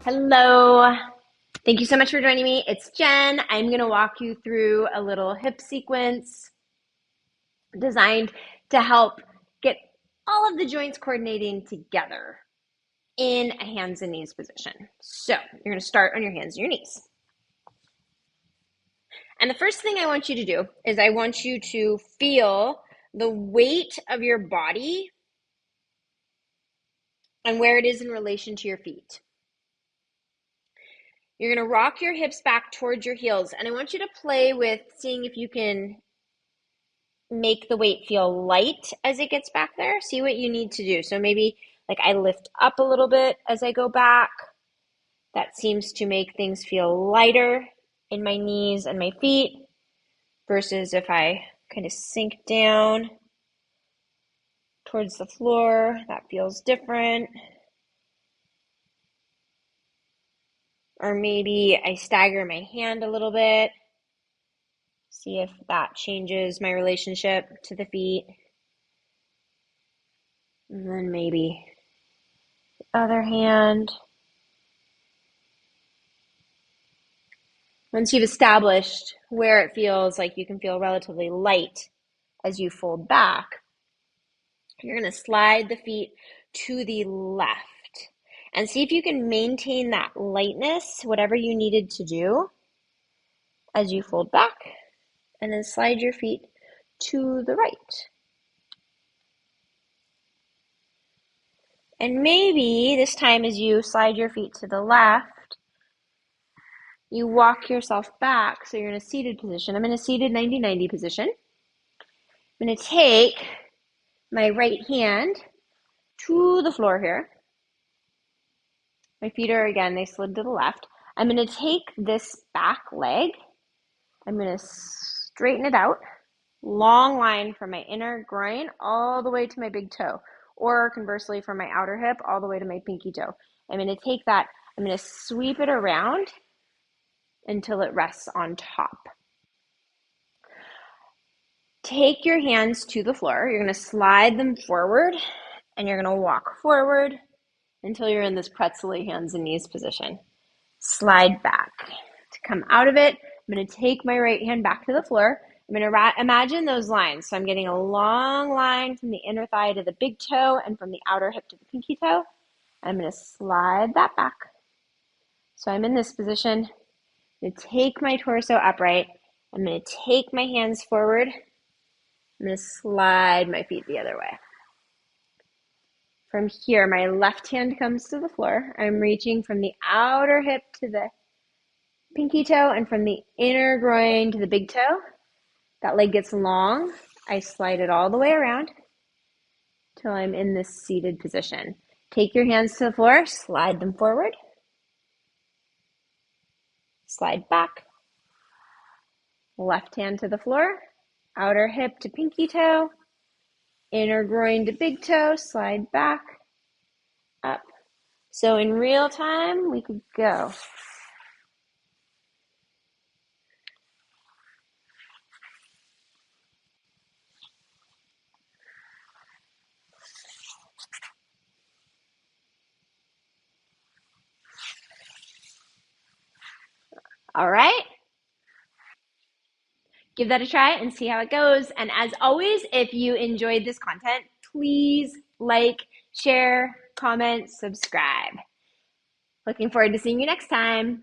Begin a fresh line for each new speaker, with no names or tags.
Hello. Thank you so much for joining me. It's Jen. I'm going to walk you through a little hip sequence designed to help get all of the joints coordinating together in a hands and knees position. So you're going to start on your hands and your knees. And the first thing I want you to do is I want you to feel the weight of your body and where it is in relation to your feet. You're going to rock your hips back towards your heels, and I want you to play with seeing if you can make the weight feel light as it gets back there. See what you need to do. So maybe like I lift up a little bit as I go back. That seems to make things feel lighter in my knees and my feet versus if I kind of sink down towards the floor. That feels different. Or maybe I stagger my hand a little bit. See if that changes my relationship to the feet. And then maybe the other hand. Once you've established where it feels like you can feel relatively light as you fold back, you're going to slide the feet to the left and see if you can maintain that lightness, whatever you needed to do as you fold back, and then slide your feet to the right. And maybe this time as you slide your feet to the left, you walk yourself back so you're in a seated position. I'm in a seated 90-90 position. I'm going to take my right hand to the floor here. My feet are, again, they slid to the left. I'm going to take this back leg. I'm going to straighten it out. Long line from my inner groin all the way to my big toe. Or conversely, from my outer hip all the way to my pinky toe. I'm going to take that, I'm going to sweep it around until it rests on top. Take your hands to the floor. You're going to slide them forward, and you're going to walk forward until you're in this pretzely hands and knees position. Slide back. To come out of it, I'm going to take my right hand back to the floor. I'm going to imagine those lines. So I'm getting a long line from the inner thigh to the big toe and from the outer hip to the pinky toe. I'm going to slide that back. So I'm in this position. I'm going to take my torso upright. I'm going to take my hands forward. I'm going to slide my feet the other way. From here, my left hand comes to the floor. I'm reaching from the outer hip to the pinky toe and from the inner groin to the big toe. That leg gets long. I slide it all the way around till I'm in this seated position. Take your hands to the floor, slide them forward. Slide back. Left hand to the floor, outer hip to pinky toe, inner groin to big toe, slide back, up. So in real time, we could go. All right. Give that a try and see how it goes. And as always, if you enjoyed this content, please like, share, comment, subscribe. Looking forward to seeing you next time.